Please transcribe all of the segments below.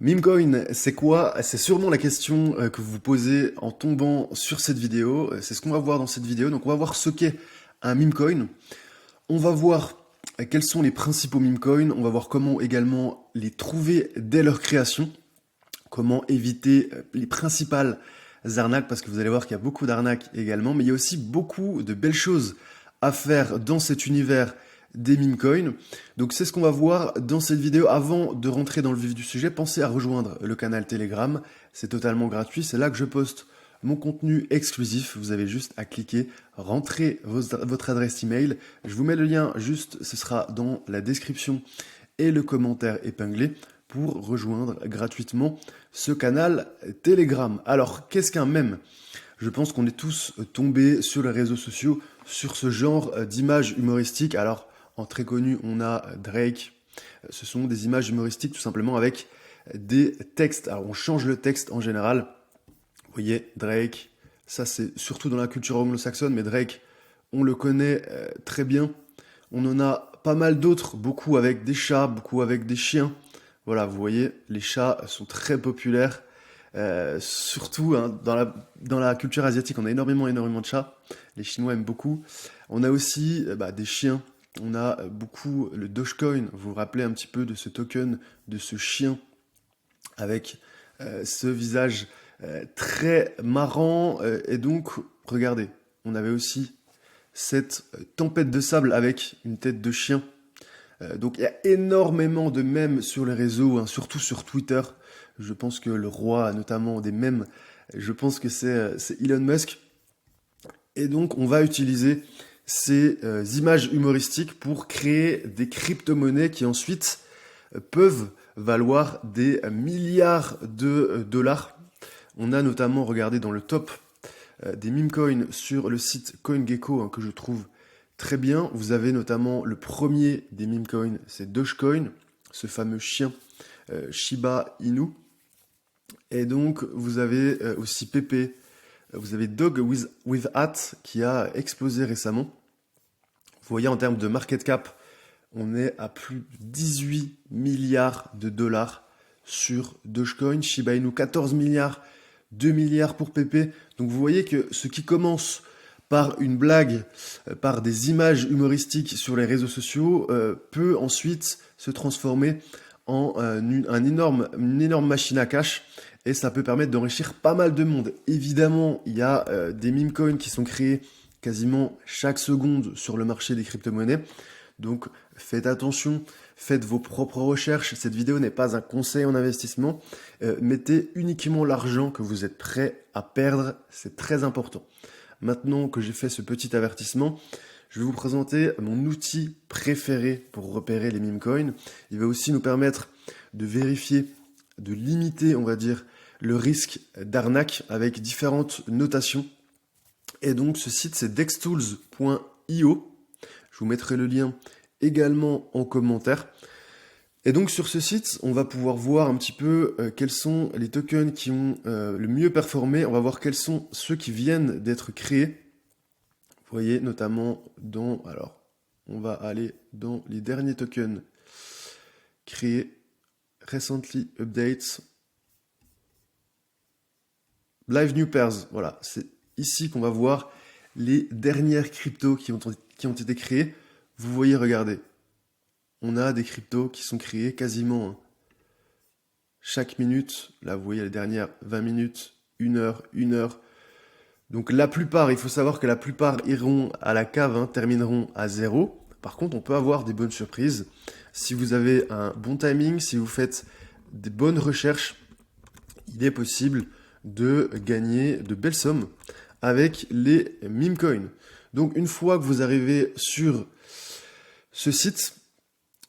Memecoin, c'est quoi? C'est sûrement la question que vous vous posez en tombant sur cette vidéo. C'est ce qu'on va voir dans cette vidéo. Donc on va voir ce qu'est un memecoin. On va voir quels sont les principaux memecoins. On va voir comment également les trouver dès leur création. Comment éviter les principales arnaques, parce que vous allez voir qu'il y a beaucoup d'arnaques également. Mais il y a aussi beaucoup de belles choses à faire dans cet univers des meme coins. Donc c'est ce qu'on va voir dans cette vidéo. Avant de rentrer dans le vif du sujet, pensez à rejoindre le canal Telegram. C'est totalement gratuit. C'est là que je poste mon contenu exclusif. Vous avez juste à cliquer, rentrer votre adresse email. Je vous mets le lien juste, ce sera dans la description et le commentaire épinglé pour rejoindre gratuitement ce canal Telegram. Alors, qu'est-ce qu'un mème? Je pense qu'on est tous tombés sur les réseaux sociaux sur ce genre d'images humoristiques. Alors, en très connu, on a Drake. Ce sont des images humoristiques tout simplement avec des textes. Alors, on change le texte en général. Vous voyez, Drake, ça c'est surtout dans la culture anglo-saxonne, mais Drake, on le connaît très bien. On en a pas mal d'autres, beaucoup avec des chats, beaucoup avec des chiens. Voilà, vous voyez, les chats sont très populaires. Surtout hein, dans la culture asiatique, on a énormément de chats. Les Chinois aiment beaucoup. On a aussi des chiens. On a beaucoup le Dogecoin. Vous vous rappelez un petit peu de ce token, de ce chien avec ce visage très marrant. Et donc, regardez, on avait aussi cette tempête de sable avec une tête de chien. Donc il y a énormément de mèmes sur les réseaux, hein, surtout sur Twitter. Je pense que le roi, notamment des mèmes, je pense que c'est Elon Musk. Et donc on va utiliser ces images humoristiques pour créer des crypto-monnaies qui ensuite peuvent valoir des milliards de dollars. On a notamment regardé dans le top des meme coins sur le site CoinGecko hein, que je trouve très bien. Vous avez notamment le premier des meme coins, c'est Dogecoin, ce fameux chien Shiba Inu. Et donc vous avez aussi Pepe, vous avez Dog with Hat qui a explosé récemment. Vous voyez en termes de market cap, on est à plus de 18 milliards de dollars sur Dogecoin, Shiba Inu 14 milliards, 2 milliards pour Pepe. Donc vous voyez que ce qui commence par une blague, par des images humoristiques sur les réseaux sociaux, peut ensuite se transformer en une énorme machine à cash et ça peut permettre d'enrichir pas mal de monde. Évidemment, il y a des meme coins qui sont créés quasiment chaque seconde sur le marché des crypto-monnaies. Donc faites attention, faites vos propres recherches. Cette vidéo n'est pas un conseil en investissement. Mettez uniquement l'argent que vous êtes prêt à perdre, c'est très important. Maintenant que j'ai fait ce petit avertissement, je vais vous présenter mon outil préféré pour repérer les meme coins. Il va aussi nous permettre de vérifier, de limiter, on va dire, le risque d'arnaque avec différentes notations. Et donc ce site c'est dextools.io. Je vous mettrai le lien également en commentaire. Et donc sur ce site, on va pouvoir voir un petit peu quels sont les tokens qui ont le mieux performé. On va voir quels sont ceux qui viennent d'être créés. Vous voyez notamment dans... Alors, on va aller dans les derniers tokens créés. Recently updates. Live new pairs. Voilà, c'est ici qu'on va voir les dernières cryptos qui ont été créées. Vous voyez, regardez. On a des cryptos qui sont créés quasiment chaque minute. Là, vous voyez les dernières 20 minutes, 1 heure, 1 heure. Donc la plupart, il faut savoir que la plupart iront à la cave, hein, termineront à 0. Par contre, on peut avoir des bonnes surprises. Si vous avez un bon timing, si vous faites des bonnes recherches, il est possible de gagner de belles sommes avec les meme coins. Donc une fois que vous arrivez sur ce site,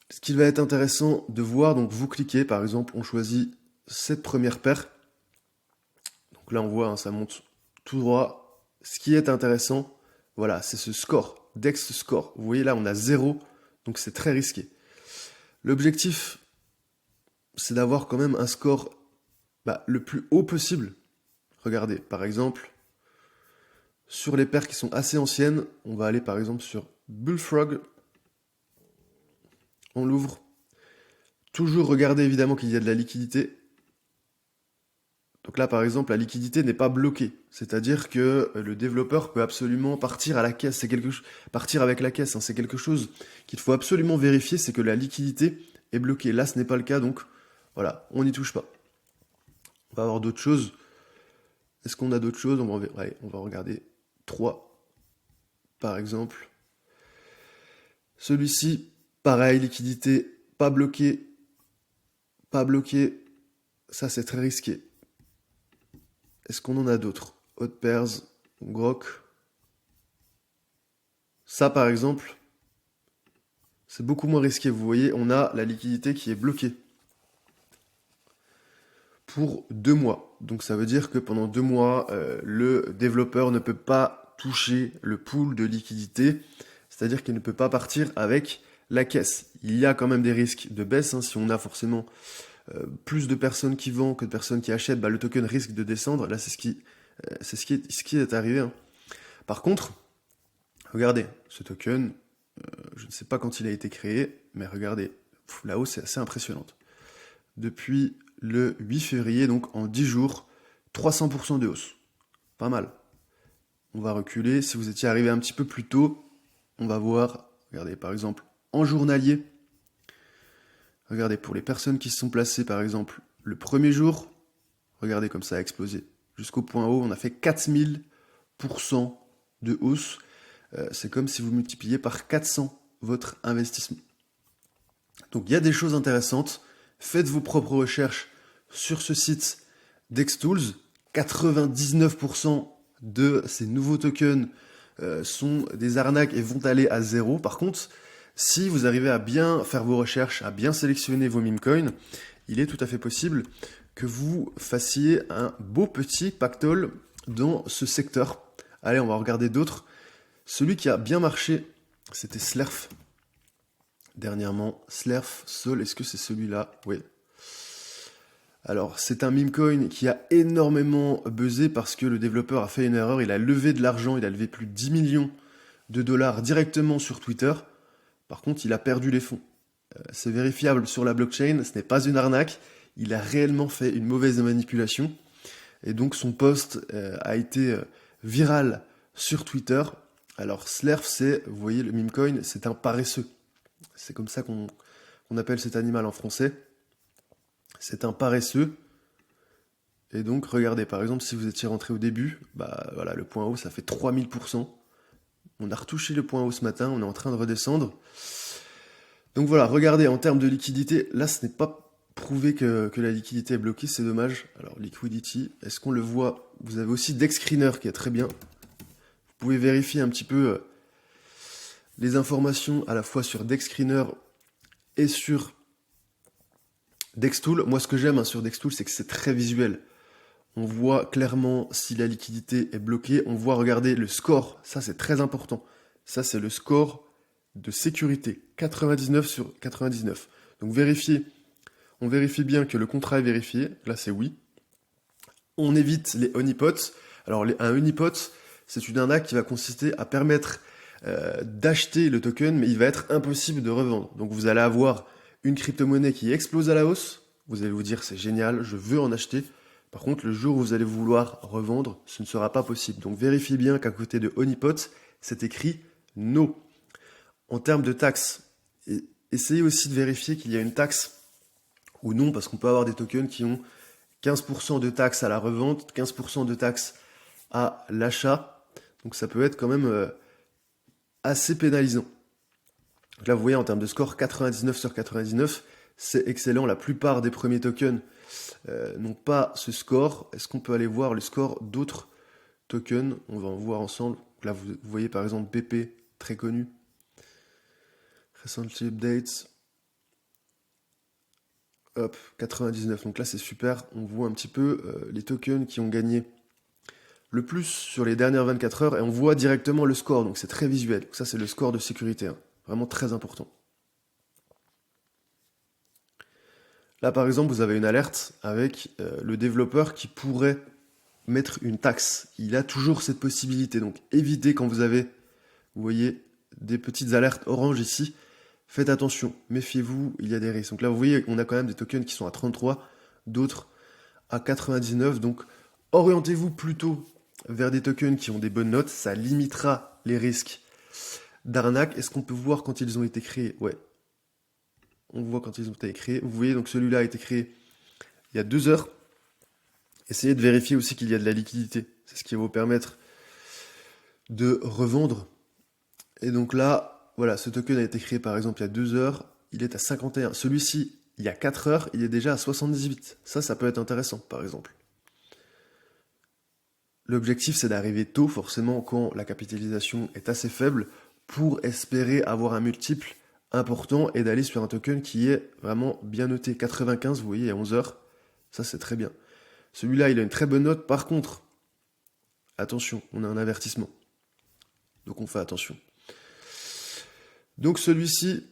ce qui va être intéressant de voir, donc vous cliquez, par exemple, on choisit cette première paire. Donc là, on voit, hein, ça monte tout droit. Ce qui est intéressant, voilà, c'est ce score, Dex score. Vous voyez là, on a 0, donc c'est très risqué. L'objectif, c'est d'avoir quand même un score le plus haut possible. Regardez, par exemple, sur les paires qui sont assez anciennes, on va aller par exemple sur Bullfrog. On l'ouvre. Toujours regarder évidemment qu'il y a de la liquidité. Donc là, par exemple, la liquidité n'est pas bloquée. C'est-à-dire que le développeur peut absolument partir à la caisse. Partir avec la caisse, hein. C'est quelque chose qu'il faut absolument vérifier, c'est que la liquidité est bloquée. Là, ce n'est pas le cas, donc voilà, on n'y touche pas. On va avoir d'autres choses. Est-ce qu'on a d'autres choses? Allez, on va regarder 3, par exemple. Celui-ci, pareil, liquidité, pas bloqué. Pas bloqué. Ça, c'est très risqué. Est-ce qu'on en a d'autres? Hot Pairs, Grok. Ça, par exemple, c'est beaucoup moins risqué. Vous voyez, on a la liquidité qui est bloquée pour 2 mois. Donc ça veut dire que pendant 2 mois, le développeur ne peut pas toucher le pool de liquidité, c'est-à-dire qu'il ne peut pas partir avec la caisse. Il y a quand même des risques de baisse, hein. Si on a forcément plus de personnes qui vendent que de personnes qui achètent, le token risque de descendre. Là, c'est ce qui est arrivé, hein. Par contre, regardez, ce token, je ne sais pas quand il a été créé, mais regardez, la hausse est assez impressionnante. Depuis le 8 février, donc en 10 jours, 300% de hausse. Pas mal. On va reculer. Si vous étiez arrivé un petit peu plus tôt, on va voir, regardez, par exemple, en journalier. Regardez, pour les personnes qui se sont placées, par exemple, le premier jour, regardez comme ça a explosé. Jusqu'au point haut, on a fait 4000% de hausse. C'est comme si vous multipliez par 400 votre investissement. Donc il y a des choses intéressantes. Faites vos propres recherches sur ce site DexTools. 99% de ces nouveaux tokens sont des arnaques et vont aller à zéro. Par contre, si vous arrivez à bien faire vos recherches, à bien sélectionner vos meme coins, il est tout à fait possible que vous fassiez un beau petit pactole dans ce secteur. Allez, on va regarder d'autres. Celui qui a bien marché, c'était Slerf. Dernièrement, Slerf, Sol, est-ce que c'est celui-là? Oui. Alors, c'est un meme coin qui a énormément buzzé parce que le développeur a fait une erreur. Il a levé de l'argent, il a levé plus de 10 millions de dollars directement sur Twitter. Par contre, il a perdu les fonds. C'est vérifiable sur la blockchain, ce n'est pas une arnaque. Il a réellement fait une mauvaise manipulation. Et donc, son post a été viral sur Twitter. Alors, Slerf, vous voyez, le meme coin, c'est un paresseux. C'est comme ça qu'on appelle cet animal en français. C'est un paresseux. Et donc, regardez, par exemple, si vous étiez rentré au début, voilà, le point haut, ça fait 3000%. On a retouché le point haut ce matin, on est en train de redescendre. Donc voilà, regardez, en termes de liquidité, là, ce n'est pas prouvé que la liquidité est bloquée, c'est dommage. Alors, liquidity, est-ce qu'on le voit? Vous avez aussi DexScreener qui est très bien. Vous pouvez vérifier un petit peu les informations à la fois sur DexScreener et sur DexTool. Moi, ce que j'aime sur DexTool, c'est que c'est très visuel. On voit clairement si la liquidité est bloquée. On voit, regardez, le score. Ça, c'est très important. Ça, c'est le score de sécurité. 99 sur 99. Donc, on vérifie bien que le contrat est vérifié. Là, c'est oui. On évite les honeypots. Alors, un honeypot, c'est une arnaque qui va consister à permettre d'acheter le token, mais il va être impossible de revendre. Donc, vous allez avoir une crypto-monnaie qui explose à la hausse. Vous allez vous dire, c'est génial, je veux en acheter. Par contre, le jour où vous allez vouloir revendre, ce ne sera pas possible. Donc, vérifiez bien qu'à côté de honeypot, c'est écrit no. En termes de taxes, essayez aussi de vérifier qu'il y a une taxe ou non, parce qu'on peut avoir des tokens qui ont 15% de taxes à la revente, 15% de taxes à l'achat. Donc, ça peut être quand même assez pénalisant. Donc là, vous voyez, en termes de score, 99 sur 99, c'est excellent. La plupart des premiers tokens n'ont pas ce score. Est-ce qu'on peut aller voir le score d'autres tokens? On va en voir ensemble. Là, vous voyez par exemple BP, très connu. Recently updates. Hop, 99. Donc là, c'est super. On voit un petit peu les tokens qui ont gagné le plus sur les dernières 24 heures et on voit directement le score. Donc c'est très visuel. Donc ça, c'est le score de sécurité, hein. Vraiment très important. Là, par exemple, vous avez une alerte avec le développeur qui pourrait mettre une taxe. Il a toujours cette possibilité. Donc, évitez quand vous avez, vous voyez, des petites alertes orange ici. Faites attention, méfiez-vous, il y a des risques. Donc là, vous voyez, on a quand même des tokens qui sont à 33, d'autres à 99. Donc, orientez-vous plutôt vers des tokens qui ont des bonnes notes. Ça limitera les risques d'arnaque. Est-ce qu'on peut voir quand ils ont été créés? Ouais. On voit quand ils ont été créés. Vous voyez, donc celui-là a été créé il y a 2 heures. Essayez de vérifier aussi qu'il y a de la liquidité. C'est ce qui va vous permettre de revendre. Et donc là, voilà, ce token a été créé par exemple il y a 2 heures. Il est à 51. Celui-ci, il y a 4 heures, il est déjà à 78. Ça peut être intéressant, par exemple. L'objectif, c'est d'arriver tôt, forcément, quand la capitalisation est assez faible, pour espérer avoir un multiple important et d'aller sur un token qui est vraiment bien noté. 95, vous voyez, à 11 heures. Ça, c'est très bien. Celui-là, il a une très bonne note. Par contre, attention, on a un avertissement. Donc, on fait attention. Donc, celui-ci,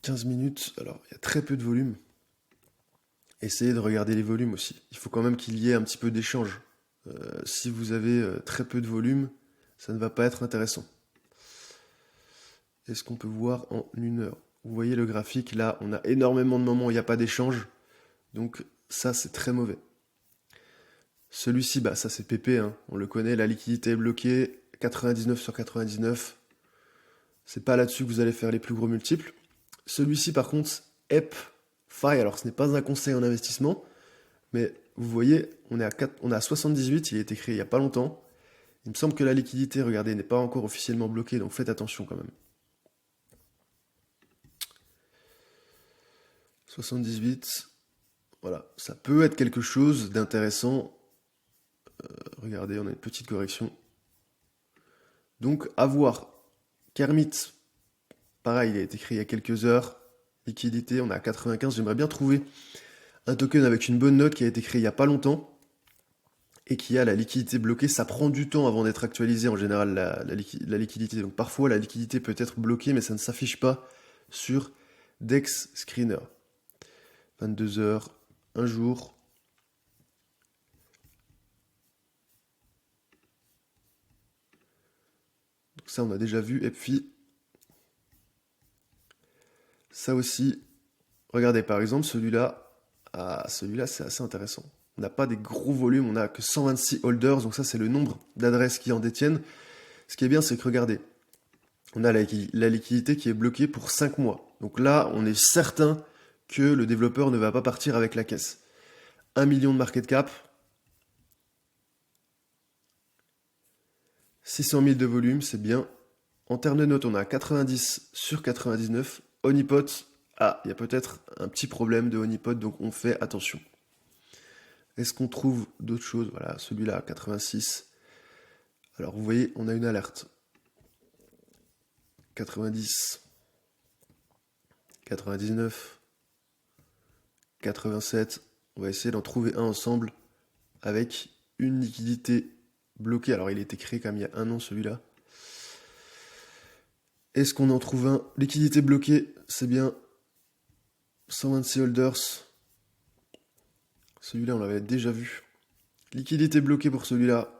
15 minutes. Alors, il y a très peu de volume. Essayez de regarder les volumes aussi. Il faut quand même qu'il y ait un petit peu d'échange. Si vous avez très peu de volume, ça ne va pas être intéressant. Est-ce qu'on peut voir en 1 heure? Vous voyez le graphique, là, on a énormément de moments où il n'y a pas d'échange. Donc ça, c'est très mauvais. Celui-ci, bah ça c'est PP, hein. On le connaît, la liquidité est bloquée, 99 sur 99. C'est pas là-dessus que vous allez faire les plus gros multiples. Celui-ci, par contre, EPFI, alors ce n'est pas un conseil en investissement, mais vous voyez, on est à 78, il a été créé il n'y a pas longtemps. Il me semble que la liquidité, regardez, n'est pas encore officiellement bloquée, donc faites attention quand même. 78, voilà, ça peut être quelque chose d'intéressant. Regardez, on a une petite correction. Donc, à voir. Kermit, pareil, il a été créé il y a quelques heures. Liquidité, on est à 95. J'aimerais bien trouver un token avec une bonne note qui a été créé il n'y a pas longtemps et qui a la liquidité bloquée. Ça prend du temps avant d'être actualisé en général, la liquidité. Donc parfois, la liquidité peut être bloquée, mais ça ne s'affiche pas sur Dex Screener. 22 heures, un jour. Donc ça, on a déjà vu. Et puis, ça aussi, regardez, par exemple, celui-là, celui-là, c'est assez intéressant. On n'a pas des gros volumes, on n'a que 126 holders, donc ça, c'est le nombre d'adresses qui en détiennent. Ce qui est bien, c'est que, regardez, on a la liquidité qui est bloquée pour 5 mois. Donc là, on est certain que le développeur ne va pas partir avec la caisse. 1 million de market cap, 600 000 de volume, c'est bien. En termes de notes, on a 90 sur 99. Honeypot, il y a peut-être un petit problème de Honeypot, donc on fait attention. Est-ce qu'on trouve d'autres choses? Voilà, celui-là, 86. Alors vous voyez, on a une alerte. 90, 99, 87. On va essayer d'en trouver un ensemble avec une liquidité bloquée. Alors il a été créé quand même il y a 1 an celui-là. Est-ce qu'on en trouve un? Liquidité bloquée, c'est bien. 126 holders. Celui-là, on l'avait déjà vu. Liquidité bloquée pour celui-là.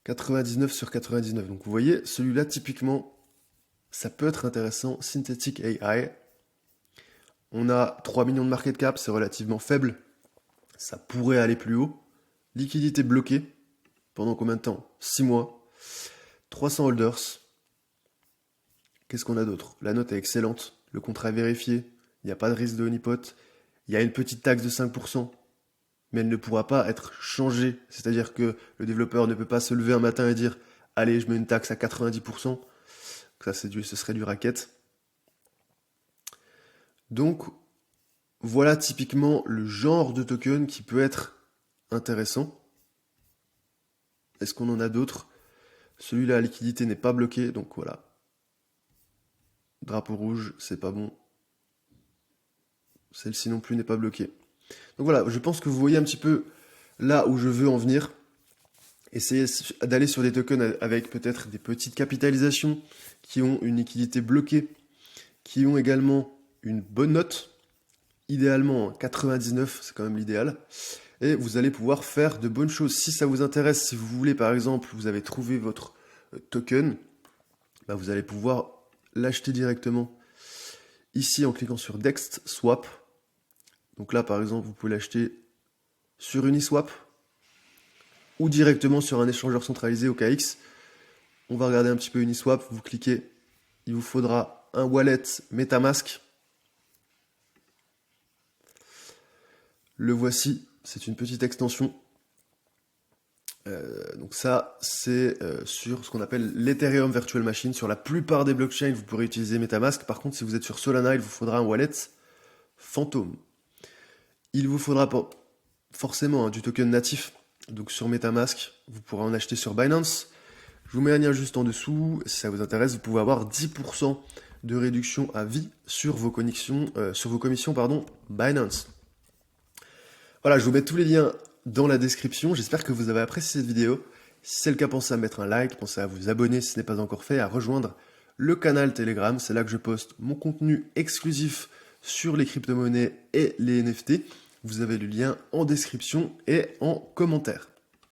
99 sur 99. Donc vous voyez, celui-là, typiquement, ça peut être intéressant. Synthetic AI. On a 3 millions de market cap, c'est relativement faible. Ça pourrait aller plus haut. Liquidité bloquée. Pendant combien de temps? 6 mois. 300 holders. Qu'est-ce qu'on a d'autre? La note est excellente. Le contrat est vérifié. Il n'y a pas de risque de honeypot. Il y a une petite taxe de 5%. Mais elle ne pourra pas être changée. C'est-à-dire que le développeur ne peut pas se lever un matin et dire « Allez, je mets une taxe à 90%. » Ça, ce serait du racket. Donc, voilà typiquement le genre de token qui peut être intéressant. Est-ce qu'on en a d'autres? Celui-là, la liquidité n'est pas bloquée, donc voilà. Drapeau rouge, c'est pas bon. Celle-ci non plus n'est pas bloquée. Donc voilà, je pense que vous voyez un petit peu là où je veux en venir. Essayez d'aller sur des tokens avec peut-être des petites capitalisations qui ont une liquidité bloquée, qui ont également une bonne note. Idéalement 99, c'est quand même l'idéal. Et vous allez pouvoir faire de bonnes choses. Si ça vous intéresse, si vous voulez par exemple, vous avez trouvé votre token, bah vous allez pouvoir l'acheter directement ici en cliquant sur Dex Swap. Donc là, par exemple, vous pouvez l'acheter sur Uniswap ou directement sur un échangeur centralisé OKX. On va regarder un petit peu Uniswap, vous cliquez, il vous faudra un wallet MetaMask. Le voici, c'est une petite extension. Donc ça, c'est sur ce qu'on appelle l'Ethereum Virtual Machine. Sur la plupart des blockchains, vous pourrez utiliser MetaMask. Par contre, si vous êtes sur Solana, il vous faudra un wallet fantôme. Il vous faudra forcément du token natif. Donc sur MetaMask, vous pourrez en acheter sur Binance. Je vous mets un lien juste en dessous. Si ça vous intéresse, vous pouvez avoir 10% de réduction à vie sur vos commissions, Binance. Voilà, je vous mets tous les liens dans la description. J'espère que vous avez apprécié cette vidéo. Si c'est le cas, pensez à mettre un like, pensez à vous abonner si ce n'est pas encore fait, à rejoindre le canal Telegram. C'est là que je poste mon contenu exclusif sur les crypto-monnaies et les NFT. Vous avez le lien en description et en commentaire.